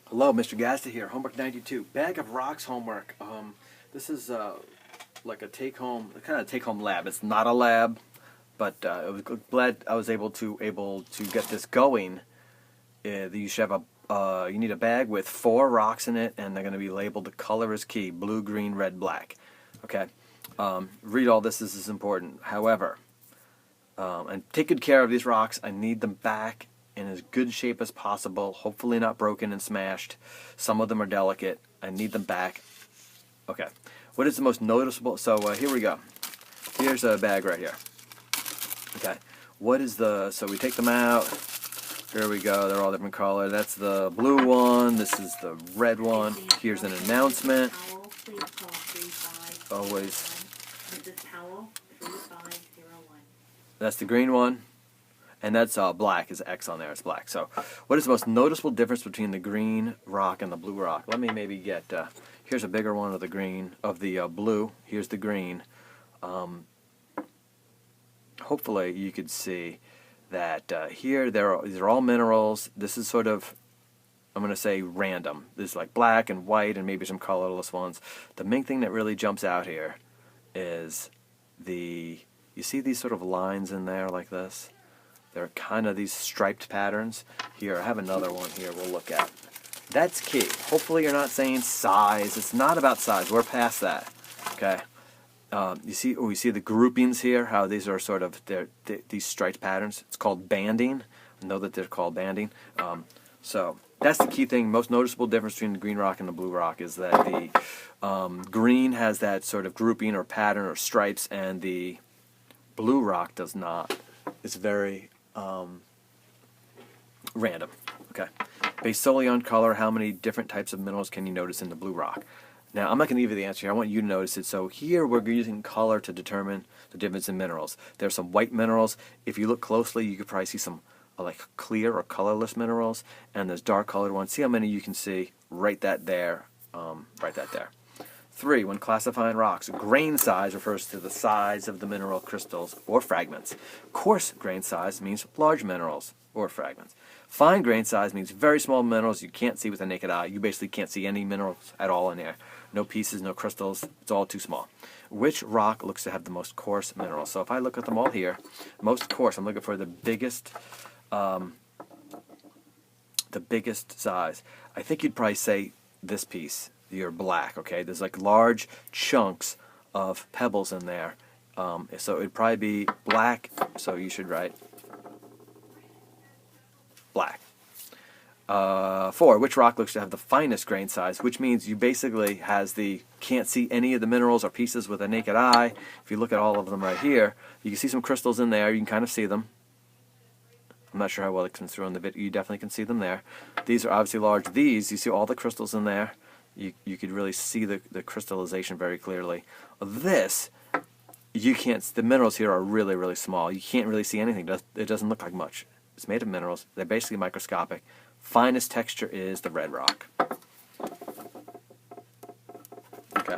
Hello, Mr. Gasta here. Homework 92. Bag of Rocks homework. This is like a take-home, kind of take-home lab. It's not a lab, but I was glad I was able to get this going. You should have you need a bag with 4 rocks in it, and they're going to be labeled. The color is key: blue, green, red, black. Okay. Read all this. This is important. However, and take good care of these rocks. I need them back in as good shape as possible, hopefully not broken and smashed. Some of them are delicate. I need them back. Okay. What is the most noticeable? So here we go. Here's a bag right here. Okay. What is the, so we take them out. Here we go. They're all different color. That's the blue one. This is the red one. Here's an announcement. Always. That's the green one. And that's black, is X on there, it's black. So what is the most noticeable difference between the green rock and the blue rock? Let me maybe get, here's a bigger one of the green, of the blue. Here's the green. Hopefully you could see that here these are all minerals. This is sort of, I'm going to say random. This is like black and white and maybe some colorless ones. The main thing that really jumps out here is you see these sort of lines in there like this? They're kind of these striped patterns. Here, I have another one here we'll look at. That's key. Hopefully you're not saying size. It's not about size. We're past that. Okay. You see the groupings here, how these are sort of these striped patterns. It's called banding. I know that they're called banding. So that's the key thing. Most noticeable difference between the green rock and the blue rock is that the green has that sort of grouping or pattern or stripes, and the blue rock does not. It's very random. Okay. Based solely on color, how many different types of minerals can you notice in the blue rock? Now, I'm not going to give you the answer here. I want you to notice it. So here we're using color to determine the difference in minerals. There's some white minerals. If you look closely, you could probably see some like clear or colorless minerals, and there's dark colored ones. See how many you can see. Write that there. Write that there. 3. When classifying rocks, grain size refers to the size of the mineral crystals or fragments. Coarse grain size means large minerals or fragments. Fine grain size means very small minerals you can't see with the naked eye. You basically can't see any minerals at all in there. No pieces, no crystals. It's all too small. Which rock looks to have the most coarse minerals? So if I look at them all here, most coarse, I'm looking for the biggest size. I think you'd probably say this piece. Your black, okay? There's like large chunks of pebbles in there. So it'd probably be black, so you should write black. 4. Which rock looks to have the finest grain size, which means you basically can't see any of the minerals or pieces with a naked eye. If you look at all of them right here, you can see some crystals in there. You can kind of see them. I'm not sure how well it comes through on the video. You definitely can see them there. These are obviously large. These, you see all the crystals in there. You could really see the crystallization very clearly. This, you can't. The minerals here are really, really small. You can't really see anything. It doesn't look like much. It's made of minerals. They're basically microscopic. Finest texture is the red rock. Okay.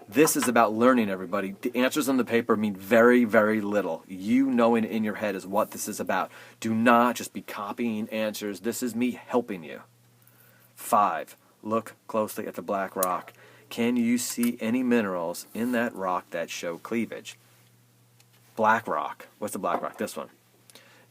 This is about learning, everybody. The answers on the paper mean very, very little. You knowing in your head is what this is about. Do not just be copying answers. This is me helping you. 5. Look closely at the black rock. Can you see any minerals in that rock that show cleavage? Black rock. What's the black rock? This one.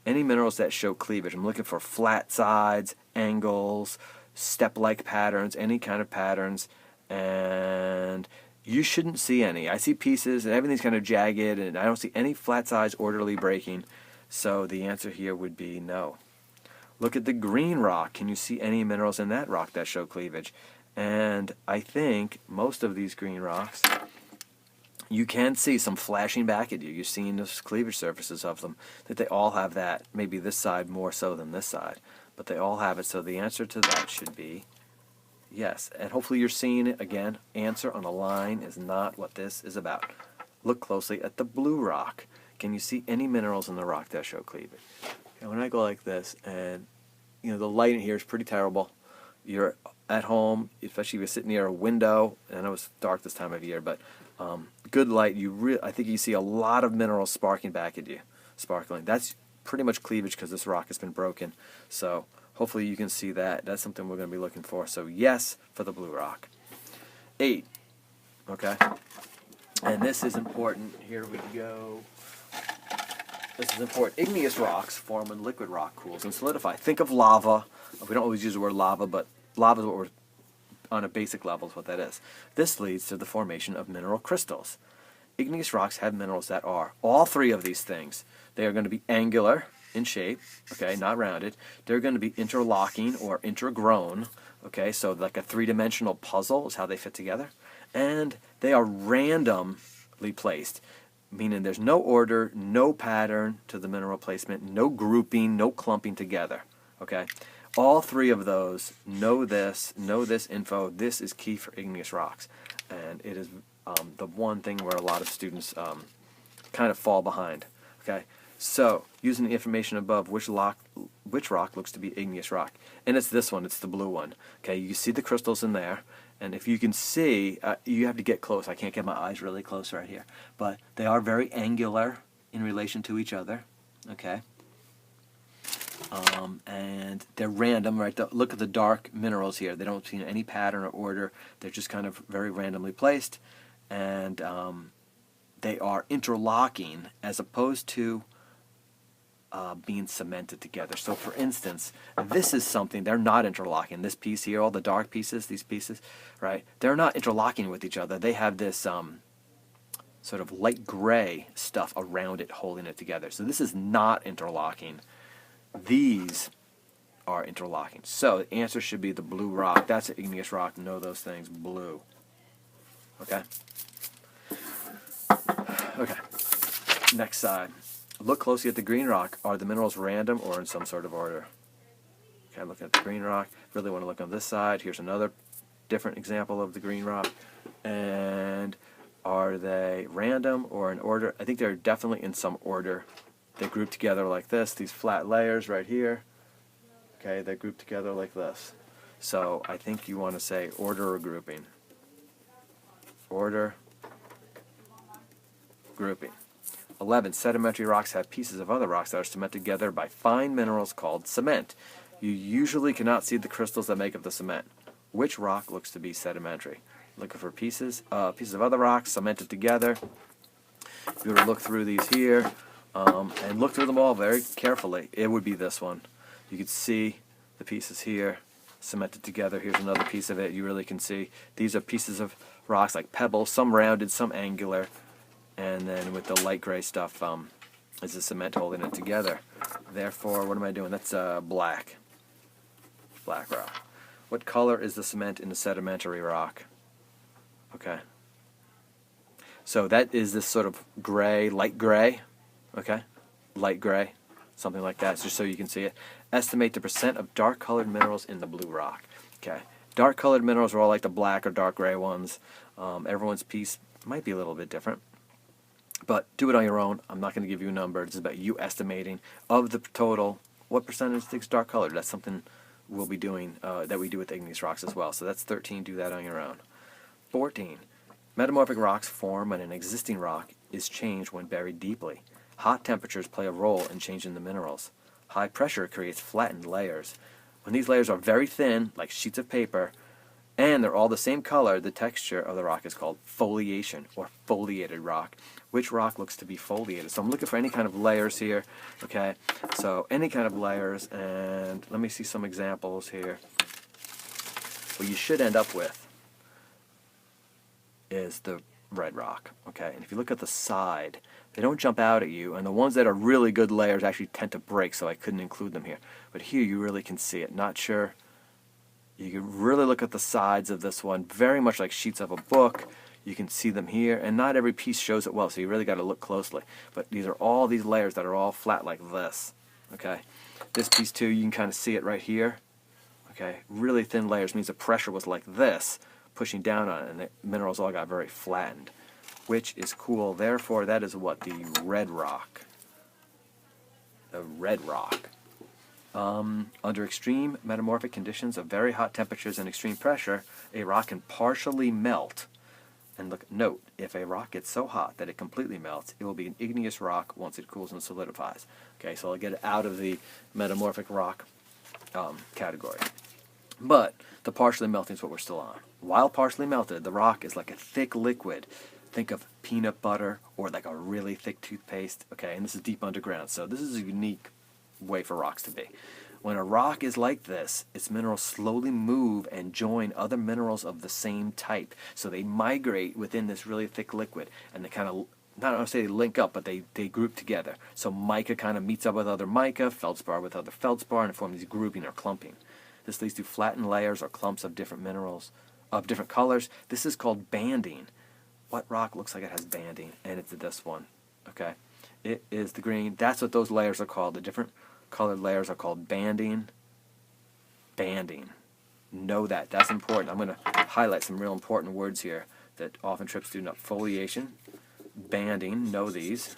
Any minerals that show cleavage. I'm looking for flat sides, angles, step-like patterns, any kind of patterns, and you shouldn't see any. I see pieces, and everything's kind of jagged, and I don't see any flat sides orderly breaking, so the answer here would be no. Look at the green rock. Can you see any minerals in that rock that show cleavage? And I think most of these green rocks, you can see some flashing back at you. You're seeing the cleavage surfaces of them, that they all have that. Maybe this side more so than this side, but they all have it. So the answer to that should be yes. And hopefully you're seeing it again. Answer on a line is not what this is about. Look closely at the blue rock. Can you see any minerals in the rock that show cleavage? Okay, when I go like this, and the light in here is pretty terrible. You're at home, especially if you're sitting near a window. I know it's dark this time of year, but good light. I think you see a lot of minerals sparking back at you, sparkling. That's pretty much cleavage because this rock has been broken. So Hopefully you can see that. That's something we're going to be looking for. So yes for the blue rock. 8. Okay? And this is important. Here we go. This is important. Igneous rocks form when liquid rock cools and solidify. Think of lava. We don't always use the word lava, but lava is what we're, on a basic level, is what that is. This leads to the formation of mineral crystals. Igneous rocks have minerals that are all three of these things. They are going to be angular in shape, okay, not rounded. They're going to be interlocking or intergrown, okay, so like a three-dimensional puzzle is how they fit together. And they are randomly placed, meaning there's no order, no pattern to the mineral placement, no grouping, no clumping together, okay? All three of those, know this info. This is key for igneous rocks, and it is the one thing where a lot of students kind of fall behind, okay? So, using the information above, which rock looks to be igneous rock? And it's this one, it's the blue one. Okay, you see the crystals in there, and if you can see, you have to get close. I can't get my eyes really close right here. But they are very angular in relation to each other, okay? And they're random, right? Look at the dark minerals here. They don't see any pattern or order. They're just kind of very randomly placed, and they are interlocking as opposed to being cemented together. So for instance, this is something, they're not interlocking. This piece here, all the dark pieces, these pieces, right? They're not interlocking with each other. They have this sort of light gray stuff around it holding it together. So this is not interlocking. These are interlocking. So the answer should be the blue rock. That's an igneous rock. Know those things. Blue. Okay? Okay. Next side. Look closely at the green rock. Are the minerals random or in some sort of order? Okay, I'm looking at the green rock. Really want to look on this side. Here's another different example of the green rock. And are they random or in order? I think they're definitely in some order. They group together like this. These flat layers right here. Okay, they group together like this. So I think you want to say order or grouping. Order, grouping. 11. Sedimentary rocks have pieces of other rocks that are cemented together by fine minerals called cement. You usually cannot see the crystals that make up the cement. Which rock looks to be sedimentary? Looking for pieces of other rocks cemented together. If you were to look through these here, and look through them all very carefully, it would be this one. You could see the pieces here cemented together. Here's another piece of it. You really can see these are pieces of rocks like pebbles, some rounded, some angular. And then with the light gray stuff is the cement holding it together. Therefore, what am I doing? That's black. Black rock. What color is the cement in the sedimentary rock? Okay. So that is this sort of gray, light gray. Okay? Light gray. Something like that, just so you can see it. Estimate the percent of dark-colored minerals in the blue rock. Okay. Dark-colored minerals are all like the black or dark gray ones. Everyone's piece might be a little bit different. But do it on your own. I'm not going to give you a number. It's about you estimating of the total, what percentage thinks dark colored. That's something we'll be doing, that we do with igneous rocks as well. So that's 13. Do that on your own. 14. Metamorphic rocks form when an existing rock is changed when buried deeply. Hot temperatures play a role in changing the minerals. High pressure creates flattened layers. When these layers are very thin, like sheets of paper, and they're all the same color, the texture of the rock is called foliation or foliated rock. Which rock looks to be foliated? So I'm looking for any kind of layers here. Okay, so any kind of layers, and let me see some examples here. What you should end up with is the red rock. Okay, and if you look at the side, they don't jump out at you, and the ones that are really good layers actually tend to break, so I couldn't include them here. But here you really can see it. Not sure. You can really look at the sides of this one, very much like sheets of a book. You can see them here, and not every piece shows it well, so you really got to look closely. But these are all these layers that are all flat like this. Okay, this piece too, you can kind of see it right here. Okay, really thin layers means the pressure was like this, pushing down on it, and the minerals all got very flattened, which is cool. Therefore, that is what the red rock. The red rock. Under extreme metamorphic conditions of very hot temperatures and extreme pressure, a rock can partially melt. And look, note, if a rock gets so hot that it completely melts, it will be an igneous rock once it cools and solidifies. Okay, so I'll get it out of the metamorphic rock category. But the partially melting is what we're still on. While partially melted, the rock is like a thick liquid. Think of peanut butter or like a really thick toothpaste. Okay, and this is deep underground, so this is a unique way for rocks to be. When a rock is like this, its minerals slowly move and join other minerals of the same type. So they migrate within this really thick liquid, and they kind of, not to say they link up, but they group together. So mica kind of meets up with other mica, feldspar with other feldspar, and form these grouping or clumping. This leads to flattened layers or clumps of different minerals, of different colors. This is called banding. What rock looks like it has banding? And it's this one. Okay, it is the green. That's what those layers are called. The different colored layers are called banding. Banding. Know that. That's important. I'm going to highlight some real important words here that often trip students up. Foliation, banding. Know these.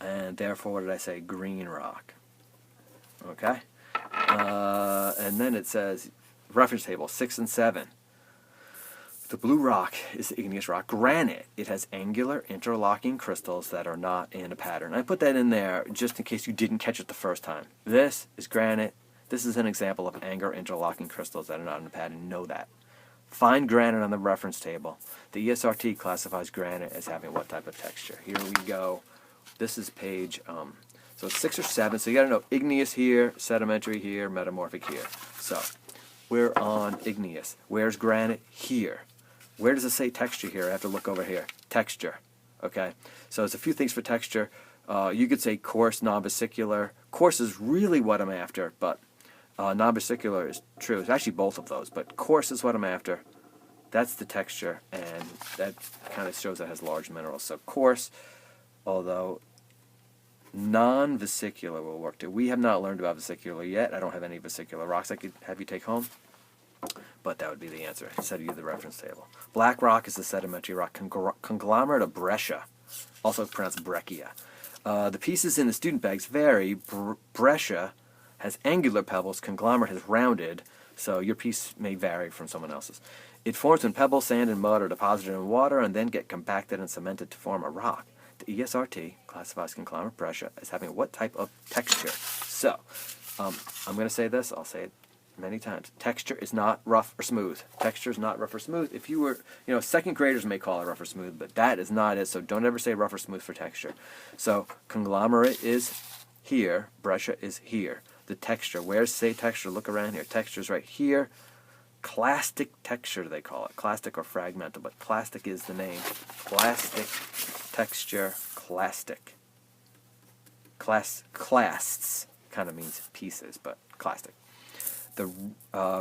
And therefore, what did I say? Green rock. Okay. And then it says, reference table 6 and 7. The blue rock is the igneous rock. Granite. It has angular interlocking crystals that are not in a pattern. I put that in there just in case you didn't catch it the first time. This is granite. This is an example of angular interlocking crystals that are not in a pattern. Know that. Find granite on the reference table. The ESRT classifies granite as having what type of texture? Here we go. This is page, so it's 6 or 7. So you got to know igneous here, sedimentary here, metamorphic here. So we're on igneous. Where's granite? Here. Where does it say texture here? I have to look over here. Texture. Okay. So there's a few things for texture. You could say coarse, non-vesicular. Coarse is really what I'm after, but non-vesicular is true. It's actually both of those, but coarse is what I'm after. That's the texture, and that kind of shows that it has large minerals. So coarse, although non-vesicular will work too. We have not learned about vesicular yet. I don't have any vesicular rocks I could have you take home. But that would be the answer. Instead of you the reference table. Black rock is the sedimentary rock conglomerate of breccia, also pronounced breccia. The pieces in the student bags vary. Breccia has angular pebbles. Conglomerate has rounded, so your piece may vary from someone else's. It forms when pebbles, sand, and mud are deposited in water and then get compacted and cemented to form a rock. The ESRT classifies conglomerate breccia as having what type of texture? So, I'm going to say this. I'll say it many times. Texture is not rough or smooth. Texture is not rough or smooth. If you were, second graders may call it rough or smooth, but that is not it. So don't ever say rough or smooth for texture. So conglomerate is here. Breccia is here. The texture. Where's say texture? Look around here. Texture is right here. Clastic texture, they call it. Clastic or fragmental, but clastic is the name. Clastic texture. Clastic. Clasts kind of means pieces, but clastic. The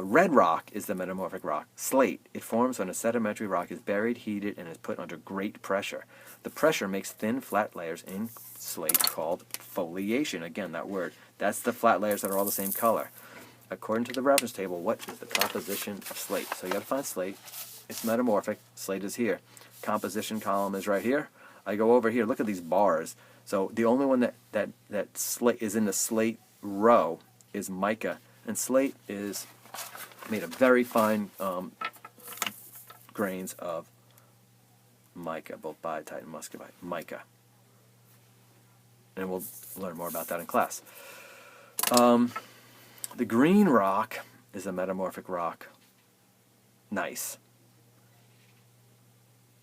red rock is the metamorphic rock. Slate. It forms when a sedimentary rock is buried, heated, and is put under great pressure. The pressure makes thin, flat layers in slate called foliation. Again, that word. That's the flat layers that are all the same color. According to the reference table, what is the composition of slate? So you got to find slate. It's metamorphic. Slate is here. Composition column is right here. I go over here. Look at these bars. So the only one that slate is in the slate row is mica. And slate is made of very fine grains of mica, both biotite and muscovite. Mica. And we'll learn more about that in class. The green rock is a metamorphic rock. Nice.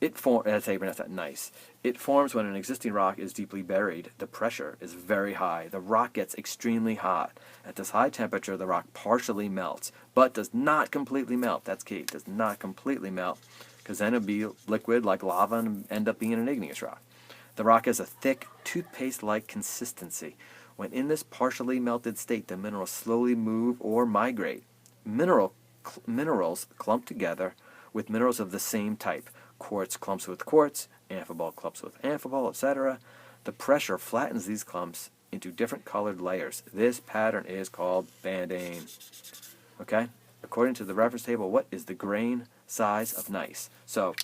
Nice. It forms when an existing rock is deeply buried. The pressure is very high. The rock gets extremely hot. At this high temperature, the rock partially melts, but does not completely melt. That's key. It does not completely melt, because then it would be liquid like lava and end up being an igneous rock. The rock has a thick, toothpaste-like consistency. When in this partially melted state, the minerals slowly move or migrate. Minerals clump together with minerals of the same type. Quartz clumps with quartz, amphibole clumps with amphibole, etc. The pressure flattens these clumps into different colored layers. This pattern is called banding. Okay? According to the reference table, what is the grain size of gneiss? So,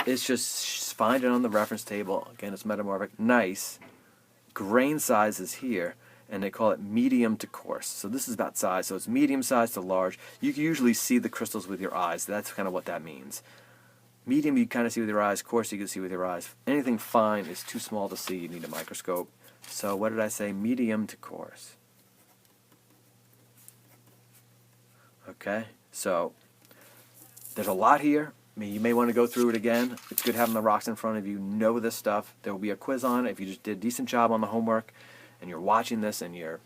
it's just find it on the reference table. Again, it's metamorphic. Gneiss, grain size is here, and they call it medium to coarse. So this is about size. So it's medium size to large. You can usually see the crystals with your eyes. That's kind of what that means. Medium you kind of see with your eyes. Coarse you can see with your eyes. Anything fine is too small to see. You need a microscope. So what did I say? Medium to coarse. Okay, so there's a lot here. I mean, you may want to go through it again. It's good having the rocks in front of you. Know this stuff. There will be a quiz on it. If you just did a decent job on the homework and you're watching this and you're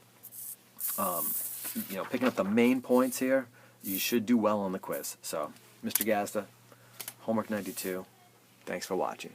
picking up the main points here, you should do well on the quiz. So, Mr. Gazda, Homework 92, thanks for watching.